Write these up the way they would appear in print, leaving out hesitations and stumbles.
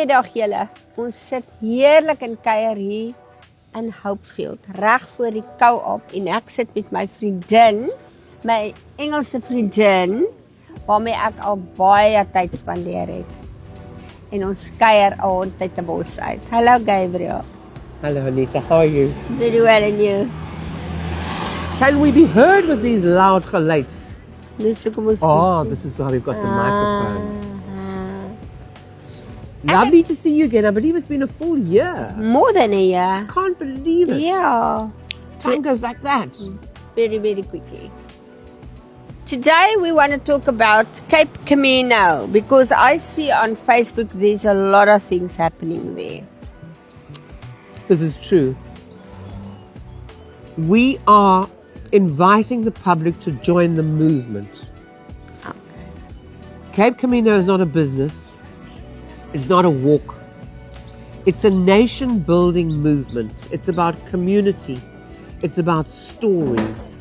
Goeiedag julle. Ons sit heerlik in kuier hier in Hopefield, reg voor die kou-op en ek sit met my vriendin, my Engelse vriendin, waarmee ek al baie tyd spandeer het. En ons kuier al uit die bos uit. Hallo Gabrielle. Hello Anita, how are you? Very well and you? Can we be heard with these loud geluids? Dis hoekom ons This is why we've got the microphone. Lovely to see you again. I believe it's been a full year. More than a year. Can't believe it. Yeah. Time goes like that. Very, very quickly. Today we want to talk about Cape Camino because I see on Facebook there's a lot of things happening there. This is true. We are inviting the public to join the movement. Okay. Cape Camino is not a business. It's not a walk. It's a nation-building movement. It's about community. It's about stories.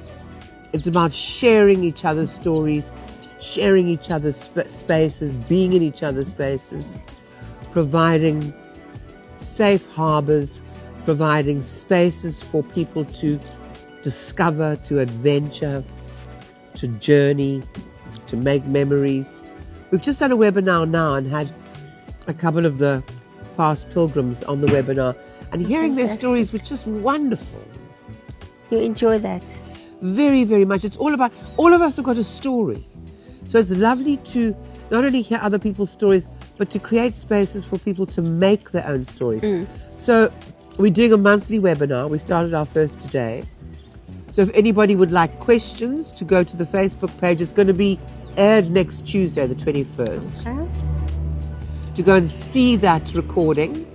It's about sharing each other's stories, sharing each other's spaces, being in each other's spaces, providing safe harbors, providing spaces for people to discover, to adventure, to journey, to make memories. We've just done a webinar now and had a couple of the past pilgrims on the webinar, and hearing their stories was just wonderful. You enjoy that? Very, very much. It's all about, all of us have got a story. So it's lovely to not only hear other people's stories, but to create spaces for people to make their own stories. So we're doing a monthly webinar. We started our first today. So if anybody would like questions, to go to the Facebook page. It's going to be aired next Tuesday, the 21st. Okay. To go and see that recording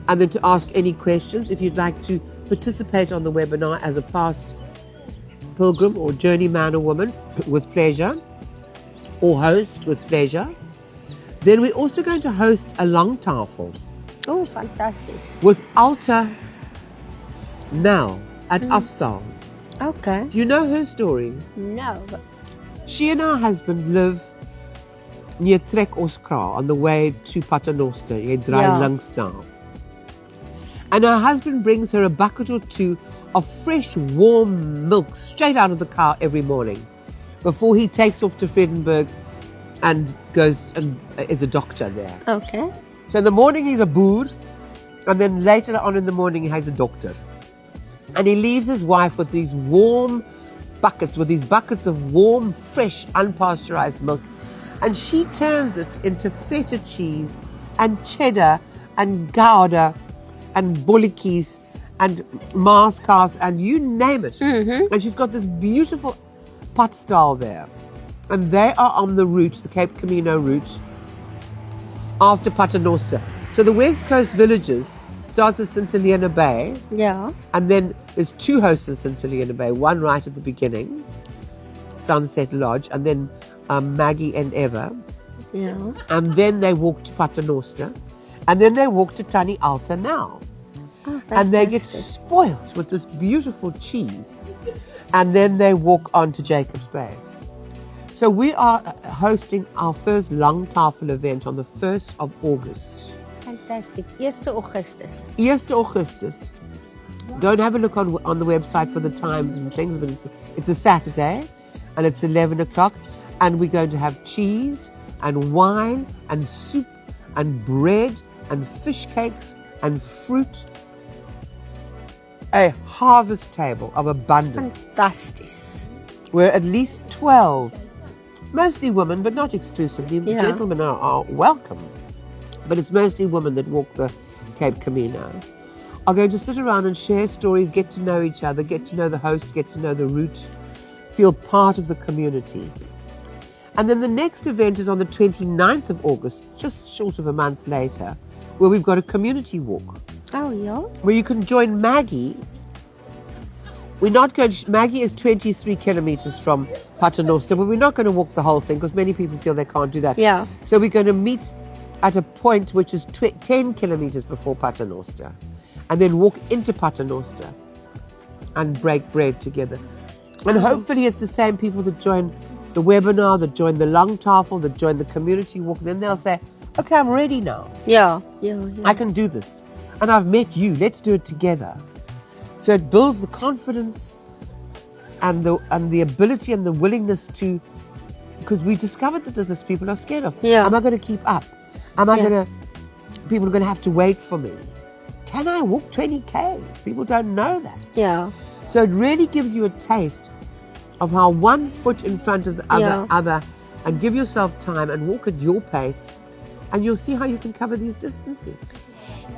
and then to ask any questions. If you'd like to participate on the webinar as a past pilgrim or journeyman or woman, with pleasure, or host with pleasure. Then we're also going to host a long tafel Oh, fantastic. with Alta now at Afsal. Okay. Do you know her story? No. She and her husband live near Trek Oskra on the way to Paternoster. Jy draai Ja. links daar. And her husband brings her a bucket or two of fresh, warm milk straight out of the cow every morning before he takes off to Vredenburg and goes and is a doctor there. Okay. So in the morning he's a boer, and then later on in the morning he's a doctor. And he leaves his wife with these warm buckets, with these buckets of warm, fresh, unpasteurized milk. And she turns it into feta cheese and cheddar and gouda and bolletjies and maaskas and you name it. And she's got this beautiful patstal there. And they are on the route, the Cape Camino route, after Paternoster. So the West Coast villages starts at St. Helena Bay, Yeah. and then there's two hosts in St. Helena Bay, one right at the beginning, Sunset Lodge, and then Maggie and Eva, Yeah. and then they walk to Paternoster, and then they walk to Tannie Alta now. Oh, And they get fantastic. spoiled with this beautiful cheese. And then they walk on to Jacobs Bay. So we are hosting our first long tafel event on the 1st of August. Fantastic. 1 Augustus. 1 Augustus. Go and have a look on the website for the times and things, but it's a Saturday and it's 11 o'clock. And we're going to have cheese and wine and soup and bread and fish cakes and fruit. A harvest table of abundance Fantastic. where at least 12, mostly women, but not exclusively, Yeah. gentlemen are welcome. But it's mostly women that walk the Cape Camino, are going to sit around and share stories, get to know each other, get to know the hosts, get to know the route, feel part of the community. And then the next event is on the 29th of August, just short of a month later, where we've got a community walk, Oh, yeah? where you can join Maggie. We're not going to, Maggie is 23 kilometers from Paternoster, but we're not going to walk the whole thing because many people feel they can't do that. Yeah. So we're going to meet at a point which is 10 kilometers before Paternoster, and then walk into Paternoster and break bread together. And hopefully it's the same people that join the webinar, that join the long tafel, that join the community walk. Then they'll say, okay, I'm ready now. Ja. I can do this. And I've met you. Let's do it together. So it builds the confidence and the ability and the willingness to, because we discovered that as people are scared of. Yeah. Am I going to keep up? People are going to have to wait for me. Can I walk 20 Ks? People don't know that. Ja. So it really gives you a taste of how one foot in front of the other, and give yourself time and walk at your pace, and you'll see how you can cover these distances.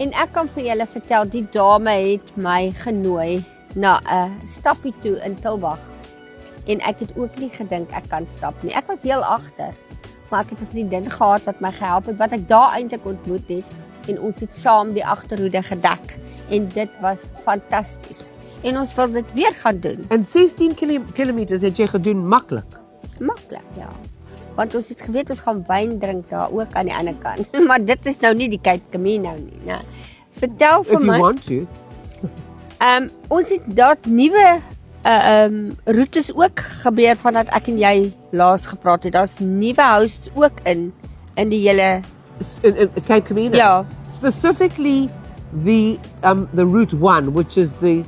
En ek kan vir julle vertel, die dame het my genooi na 'n stappie toe in Tilbag. En ek het ook nie gedink ek kan stap nie. Ek was heel agter, maar ek het 'n vriendin gehad wat my gehelp het, wat ek daar eintlik ontmoet het, en ons het saam die agterhoede gedek. En dit was fantasties. En ons wil dit weer gaan doen. En 16 kilometers het jy gedoen maklik. Maklik, ja. Want ons het geweet ons gaan wyn drink daar ook aan die ander kant. Maar dit is nou nie die Camino nie, né? Vertel vir my. If you want to. Ons het daar nuwe roetes ook gebeur vandat ek en jy laas gepraat het. Daar's nuwe hosts ook in die hele In Cape Camino. Ja. Specifically the Route 1, which is the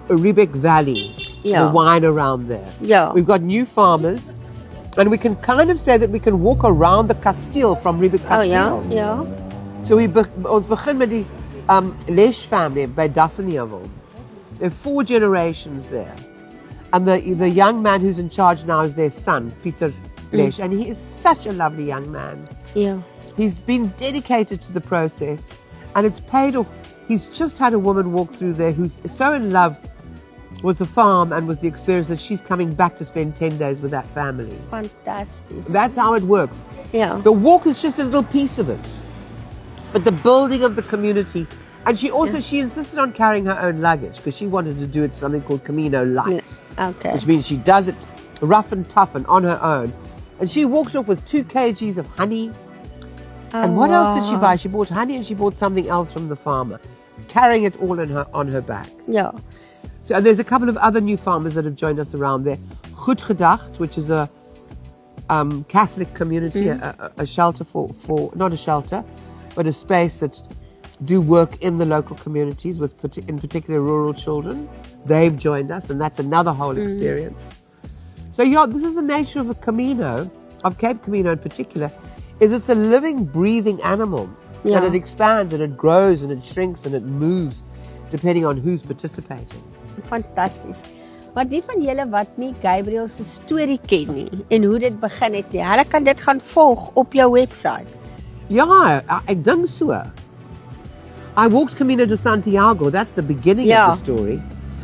Riebeek Valley, the wine around there. Ja. We've got new farmers, and we can kind of say that we can walk around the Kasteel from Riebeek Kasteel. Oh ja. So ons begin met die Lesh family by Dassenjewel. There are 4 generations there. And the young man who's in charge now is their son, Peter Lesh, and he is such a lovely young man. Ja. He's been dedicated to the process, and it's paid off. He's just had a woman walk through there who's so in love with the farm and with the experience that she's coming back to spend 10 days with that family. Fantasties. That's how it works. Ja. The walk is just a little piece of it, but the building of the community. And she also, she insisted on carrying her own luggage because she wanted to do it something called Camino Light. Ja. Okay. Which means she does it rough and tough and on her own. And she walked off with 2 kgs of honey. And what else did she buy? She bought honey and she bought something else from the farmer, carrying it all on her back. Ja. So, and there's a couple of other new farmers that have joined us around there. Goed Gedacht, which is a Catholic community, a shelter for not a shelter, but a space that do work in the local communities with in particular rural children. They've joined us, and that's another whole experience. So yeah, this is the nature of a Camino, of Cape Camino in particular, is it's a living, breathing animal. Yeah. And it expands and it grows and it shrinks and it moves depending on who's participating. Fantasties. Maar die van julle wat nie Gabrielle se storie ken nie en hoe dit begin het nie, hulle kan dit gaan volg op jou webwerf. Ja, ek dink so. I walked Camino de Santiago. That's the beginning of the story.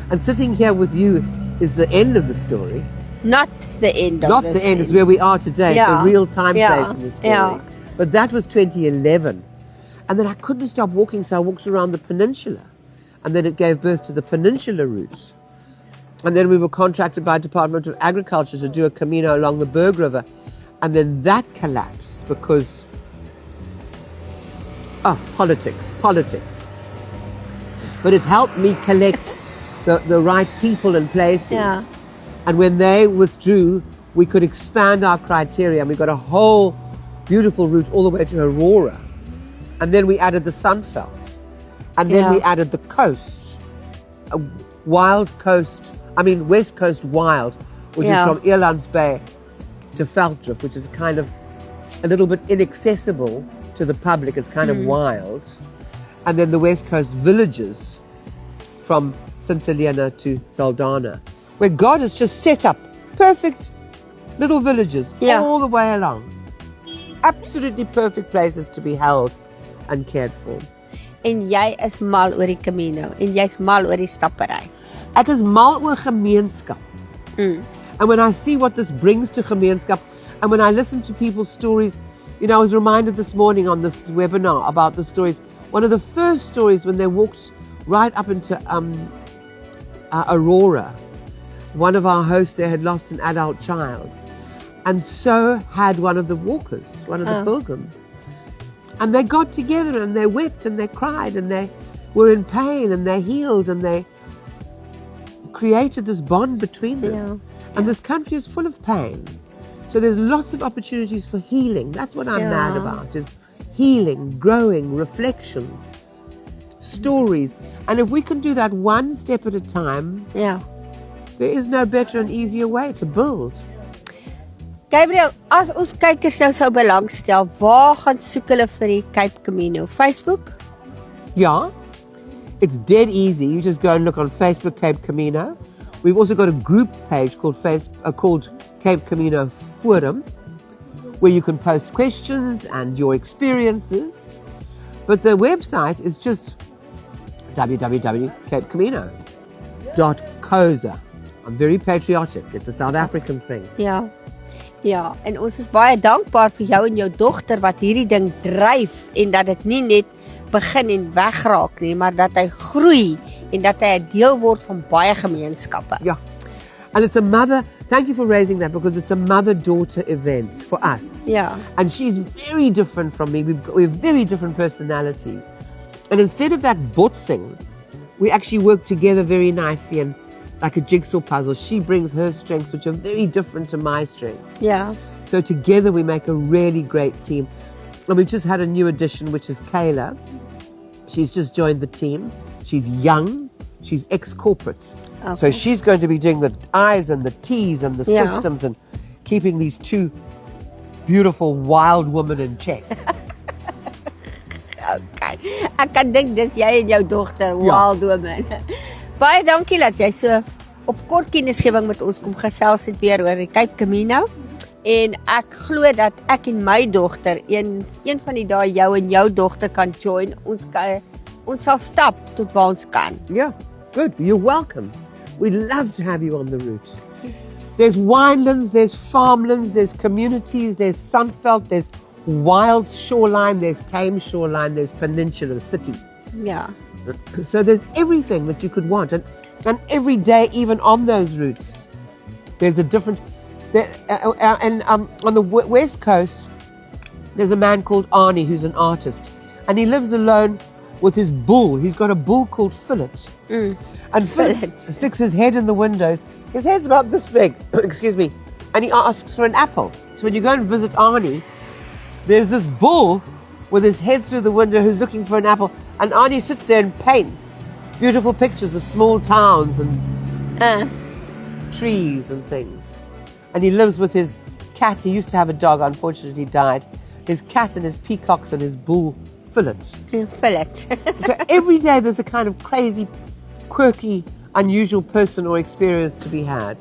And sitting here with you is the end of the story. Not the end of Not the the end, story. is where we are today. Yeah. It's the real time place in the story. Yeah. But that was 2011. And then I couldn't stop walking, so I walked around the peninsula. And then it gave birth to the peninsula route. And then we were contracted by Department of Agriculture to do a Camino along the Berg River. And then that collapsed because politics. But it helped me collect the right people and places. Yeah. And when they withdrew, we could expand our criteria. And we got a whole beautiful route all the way to Aurora. And then we added the Sunveld. And then we added the coast, a wild coast, West Coast Wild, which is from Elands Bay to Veldrift, which is kind of a little bit inaccessible to the public. It's kind of wild. And then the West Coast villages from St. Helena to Saldanha, where God has just set up perfect little villages all the way along. Absolutely perfect places to be held and cared for. En jy is mal oor die Camino en jy's mal oor die stappery. Ek is mal oor gemeenskap. And when I see what this brings to gemeenskap, and when I listen to people's stories, I was reminded this morning on this webinar about the stories. One of the first stories when they walked right up into Aurora, one of our hosts there had lost an adult child, and so had one of the walkers, one of the pilgrims. And they got together and they wept and they cried and they were in pain and they healed and they created this bond between them. And this country is full of pain. So there's lots of opportunities for healing. That's what I'm mad about, is healing, growing, reflection, stories. And if we can do that one step at a time, Ja. there is no better and easier way to build. Gabrielle, as ons kykers nou sou belangstel, waar gaan soek hulle vir die Cape Camino? Facebook? Yeah, it's dead easy. You just go and look on Facebook, Cape Camino. We've also got a group page called Cape Camino Forum, where you can post questions and your experiences. But the website is just www.capecamino.coza. I'm very patriotic. It's a South African thing. Ja. Ja, en ons is baie dankbaar vir jou en jou dogter wat hierdie ding dryf en dat dit nie net begin en wegraak nie, maar dat hy groei en dat hy 'n deel word van baie gemeenskappe. Yeah. And it's a mother, thank you for raising that, because it's a mother-daughter event for us. Ja. And she's very different from me. We have very different personalities. And instead of that botsing, we actually work together very nicely and like a jigsaw puzzle. She brings her strengths, which are very different to my strengths. Ja. So together we make a really great team. And we've just had a new addition, which is Kayla. She's just joined the team. She's young. She's ex-corporate. Okay. So she's going to be doing the I's and the T's and the Yeah. systems and keeping these two beautiful wild women in check. Okay. Ek kan dink dis jy en jou dogter, wild woman. Baie dankie dat jy so op kort kennisgewing met ons kom gesels het weer oor die Cape Camino. En ek glo dat ek en my dogter een van die dae jou en jou dogter kan join. Ons sal stap tot waar ons kan. Yeah, good. You're welcome. We'd love to have you on the route. There's winelands, there's farmlands, there's communities, there's sunfelt, there's wild shoreline, there's tame shoreline, there's peninsula city. Ja. So there's everything that you could want. And every day, even on those routes, there's a different... on the west coast, there's a man called Arnie who's an artist. And he lives alone with his bull. He's got a bull called Fillet. And Fillet sticks his head in the windows. His head's about this big, excuse me. And he asks for an apple. So when you go and visit Arnie, there's this bull with his head through the window who's looking for an apple. And Arnie sits there and paints beautiful pictures of small towns and trees and things. And he lives with his cat. He used to have a dog, unfortunately died. His cat and his peacocks and his bull Fillet. Fillet. So every day there's a kind of crazy, quirky, unusual person or experience to be had.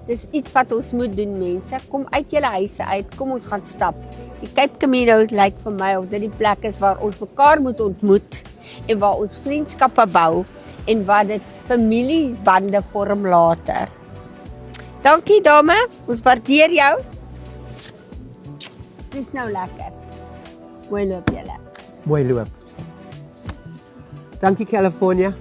Dis iets wat ons moet doen, mense. Kom uit julle huise uit, kom ons gaan stap. Die Cape Camino lyk vir my of dit die plek is waar ons mekaar moet ontmoet en waar ons vriendskappe bou en waar dit familiebande vorm later. Dankie dame, ons waardeer jou. Dis nou lekker. Mooi loop julle. Mooi loop. Dankie California.